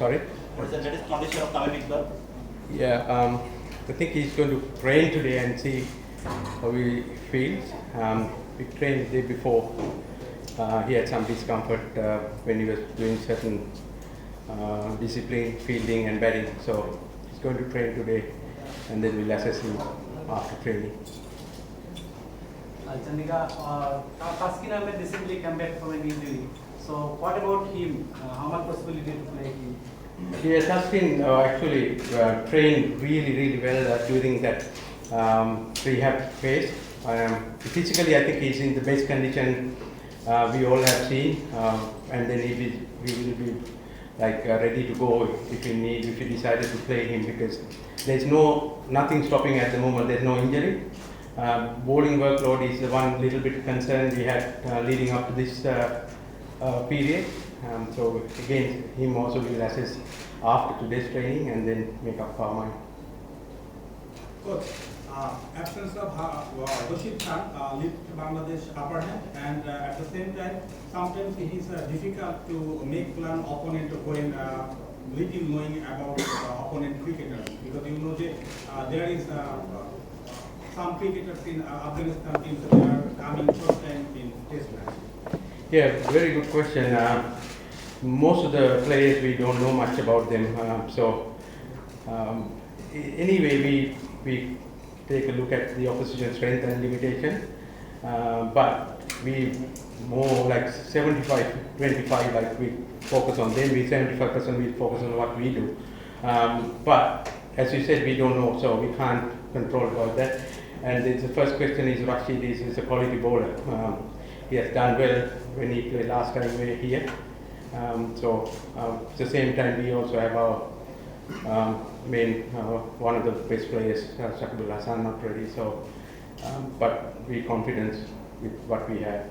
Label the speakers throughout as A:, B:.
A: Sorry?
B: What is the latest condition of Tamil Iqbal?
A: Yeah, I think he's going to train today and see how he feels. He trained the day before. He had some discomfort when he was doing certain discipline, fielding and batting. So he's going to train today and then we'll assess him after training.
C: Chandika, Taskin Ahmed recently came back from an injury. So what about him? How much possibility to play him?
A: Yes, Taskin actually trained really well during that rehab phase. Physically, I think he's in the best condition we all have seen, and then he will be like ready to go if we decided to play him, because there's nothing stopping at the moment. There's no injury. Bowling workload is the one little bit concern we had leading up to this period. So again, him also will assess after today's training and then make up our mind.
D: Coach, absence of Rashid Khan left Bangladesh upper hand, and at the same time, sometimes it is difficult to make plan opponent when little knowing about opponent cricketers, because you know that there is some cricketers in Afghanistan teams that are coming first time in test match.
A: Yeah, very good question. Most of the players, we don't know much about them. Anyway, we take a look at the opposition strength and limitation. But we more like 75-25, like we focus on them. We 75% we focus on what we do. But as you said, we don't know, so we can't control about that. And the first question is, Rashid is a quality bowler. He has done well when he played last time we were here. At the same time, we also have our one of the best players, Shakibul Hassan, not ready. So, but we're confident with what we have.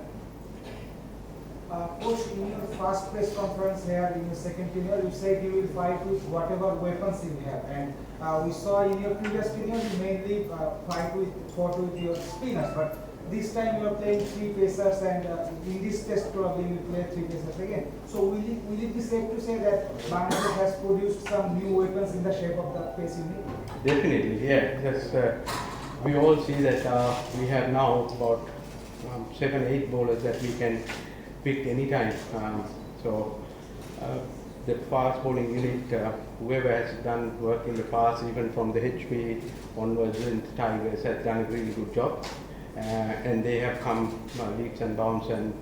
E: Coach, in your first press conference here in your second tenure, you said you will fight with whatever weapons you have, and we saw in your previous tenure you mainly fought with your spinners, but this time you are playing three pacers, and in this test probably you will play three pacers again. So will it be safe to say that Bangladesh has produced some new weapons in the shape of the pace unit?
A: Definitely, yeah. Just, we all see that we have now about 7-8 bowlers that we can pick anytime. The fast bowling unit, whoever has done work in the past, even from the HP onwards, and Tigers has done a really good job. And they have come leaps and bounds, and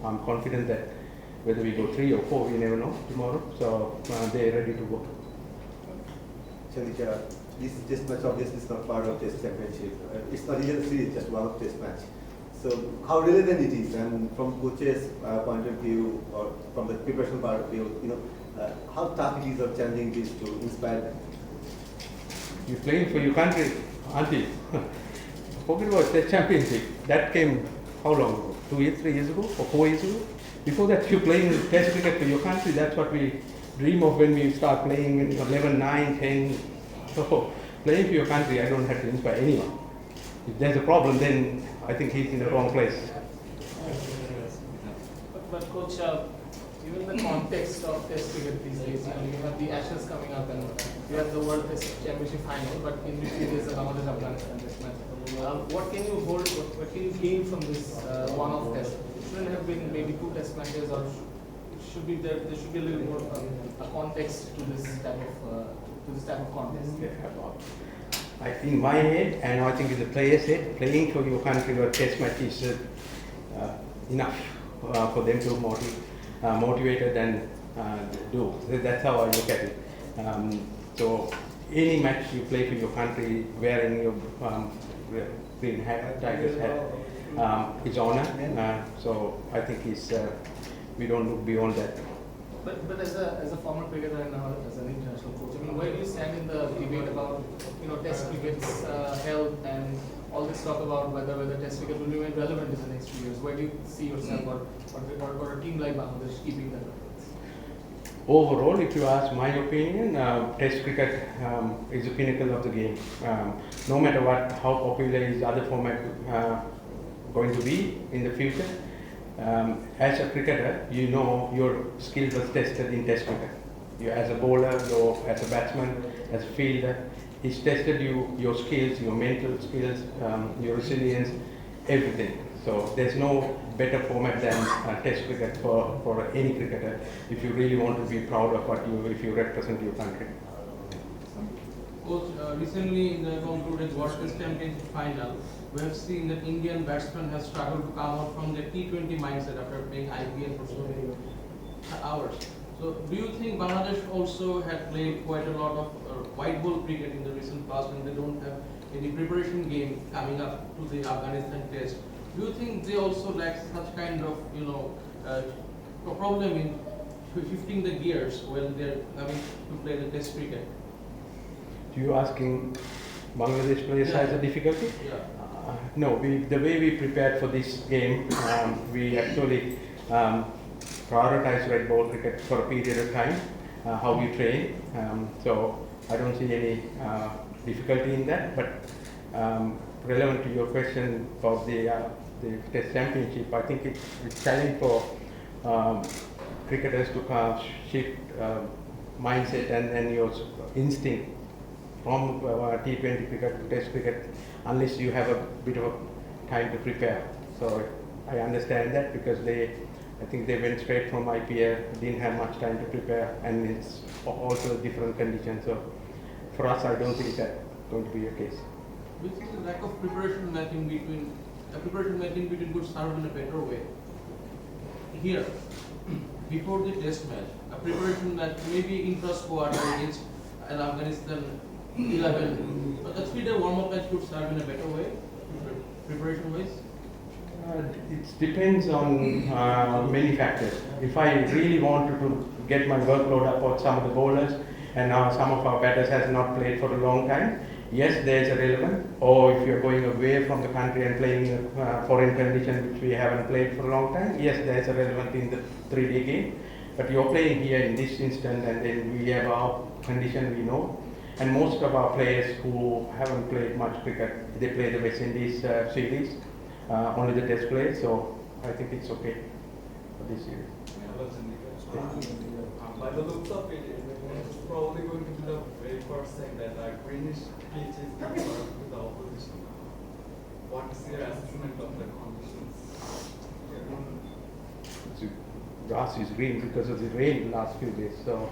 A: I'm confident that whether we go 3 or 4, we never know tomorrow. So they're ready to go.
F: Chandika, this test match obviously is not part of test championship. It's not even a series, just one of test match. So how relevant it is, and from coach's point of view, or from the preparation part of view, how tough it is of challenging this to inspire them?
A: You're playing for your country, aren't you? Forget about the championship. That came how long ago? 2 years, 3 years ago, or 4 years ago? Before that, you're playing test cricket for your country. That's what we dream of when we start playing in 11, 9, 10. So playing for your country, I don't have to inspire anyone. If there's a problem, then I think he's in the wrong place.
G: But coach, even the context of test cricket these days, you have the Ashes coming up and you have the World Test Championship final, but in between there's the Bangladesh Afghanistan test match. What can you hold, what can you gain from this one-off test? Shouldn't have been maybe 2 test matches, or should be there should be a little more a context to this type of contest.
A: In my head, and I think in the players' head, playing for your country or test match is enough for them to motivated and do. That's how I look at it. So any match you play for your country, wearing your green hat, Tigers hat, is honor. So I think we don't look beyond that.
G: But as a former cricketer and now as an international coach, I mean, where do you stand in the debate about Test cricket's health and all this talk about whether Test cricket will remain relevant in the next few years? Where do you see yourself or a team like Bangladesh keeping that relevance?
A: Overall, if you ask my opinion, Test cricket is the pinnacle of the game. No matter how popular is other format going to be in the future, as a cricketer, your skills are tested in Test cricket. You as a bowler, as a batsman, as a fielder. He's tested you, your skills, your mental skills, your resilience, everything. So there's no better format than Test cricket for any cricketer if you really want to be proud of if you represent your country.
H: Coach, recently in the concluded World Test Championship final, we have seen that Indian batsmen have struggled to come out from their T20 mindset after playing IPL for so many hours. So, do you think Bangladesh also had played quite a lot of white ball cricket in the recent past when they don't have any preparation game coming up to the Afghanistan Test? Do you think they also lack such kind of, problem in shifting the gears when they're coming to play the Test cricket?
A: You asking Bangladesh players has a difficulty?
H: Yeah.
A: No, the way we prepared for this game, we actually prioritize red ball cricket for a period of time, how we train. So I don't see any difficulty in that, but relevant to your question about the Test Championship, I think it's a challenge for cricketers to shift mindset and your instinct from T20 cricket to Test cricket, unless you have a bit of time to prepare. So I understand that because I think they went straight from IPL, didn't have much time to prepare, and it's also a different condition. So for us, I don't think that's going to be a case.
H: Do you think the lack of preparation match in between could serve in a better way? Here, before the Test match, a preparation match maybe intra-squad against an Afghanistan 11, but the 3-day warm-up match could serve in a better way, preparation-wise?
A: It depends on many factors. If I really wanted to get my workload up on some of the bowlers, and now some of our batters has not played for a long time, yes, there is a relevant. Or if you're going away from the country and playing in a foreign condition which we haven't played for a long time, yes, there is a relevant in the 3-day game. But you're playing here in this instance, and then we have our condition we know. And most of our players who haven't played much cricket, they play the West Indies series, only the Test players. So I think it's okay for this series.
I: Hello, Chandika. By the looks of it, it's probably going to be the very first time that a greenish pitch is given to the opposition. What is your assessment of the conditions?
A: Grass is green because of the rain last few days. So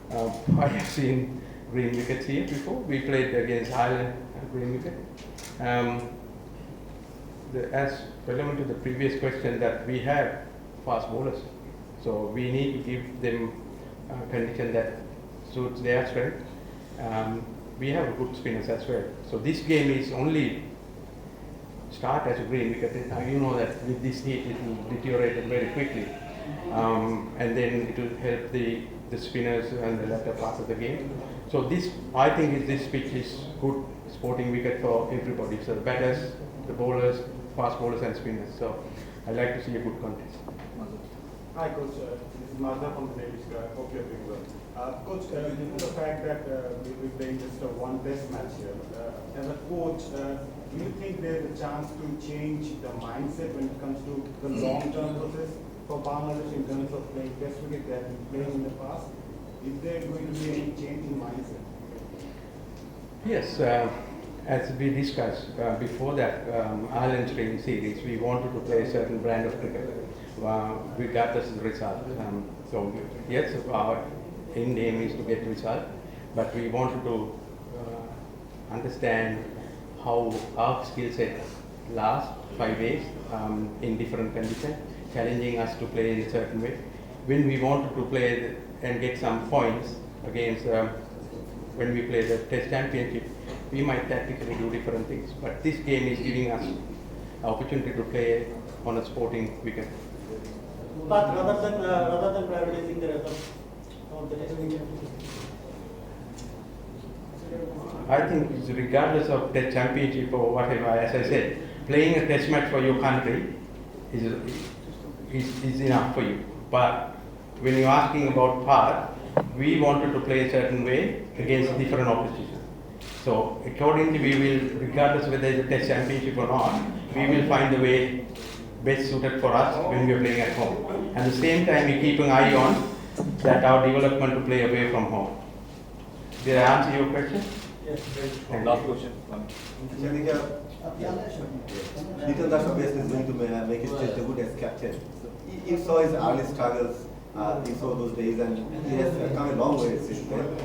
A: I have seen green wickets here before. We played against Ireland, green wicket. As relevant to the previous question, that we have fast bowlers, so we need to give them a condition that suits their strength. We have good spinners as well. So this game is only start as a green wicket. You know that with this heat it will deteriorate very quickly, and then it will help the spinners and the latter part of the game. So this, I think, this pitch is good sporting wicket for everybody. So the batters, the bowlers, fast bowlers and spinners. So I like to see a good contest.
J: Hi Coach, this is Martha from the Navy. I hope you're doing well. Coach, given the fact that we're playing just one test match here, as a coach, do you think there's a chance to change the mindset when it comes to the long-term process for Bangladesh in terms of playing test cricket that we've played in the past? Is there going to be any change in mindset?
A: Yes, as we discussed before that Ireland series, we wanted to play a certain brand of cricket, regardless of the result. So yes, our end aim is to get result, but we wanted to understand how our skill set lasts 5 days in different conditions, challenging us to play in a certain way. When we wanted to play and get some points against when we play the Test Championship, we might tactically do different things. But this game is giving us the opportunity to play on a sporting wicket.
B: But rather than privatizing the rest of the Test cricket.
A: I think regardless of Test Championship or whatever, as I said, playing a Test match for your country is enough for you. But when you're asking about part, we wanted to play a certain way against different opposition. So accordingly, we will, regardless whether it's a Test Championship or not, we will find the way best suited for us when we are playing at home. At the same time, we keep an eye on that our development to play away from home. Did I answer your question?
B: Yes.
A: Thank
F: Last
A: you.
F: question. Chandika, Nitin Das obviously is going to make his stage debut as captain. So you saw his early struggles, you saw those days, and he has come a long way since then.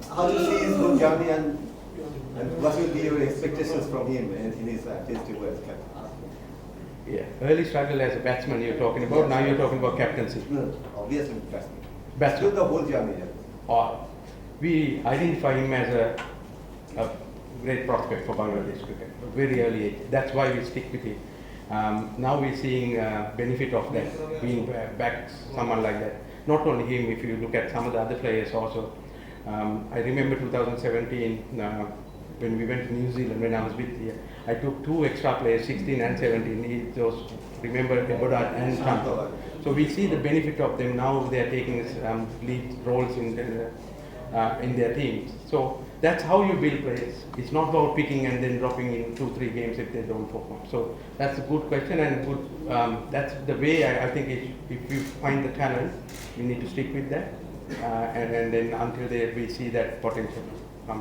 F: How do you see his good journey, and what will be your expectations from him in his stage debut as captain?
A: Yeah, early struggle as a batsman you're talking about. Now you're talking about captaincy.
F: No, obviously batsman.
A: Batsman.
F: Through the whole journey.
A: We identify him as a great prospect for Bangladesh cricket, very early age. That's why we stick with him. Now we're seeing benefit of that, being back someone like that. Not only him, if you look at some of the other players also. I remember 2017 when we went to New Zealand when I was with you. I took 2 extra players, 16 and 17. Those remember Eboda and Chandika. So we see the benefit of them now. They are taking lead roles in their teams. So that's how you build players. It's not about picking and then dropping in 2-3 games if they don't perform. So that's a good question and good. That's the way I think if you find the talent, we need to stick with that, and then until we see that potential.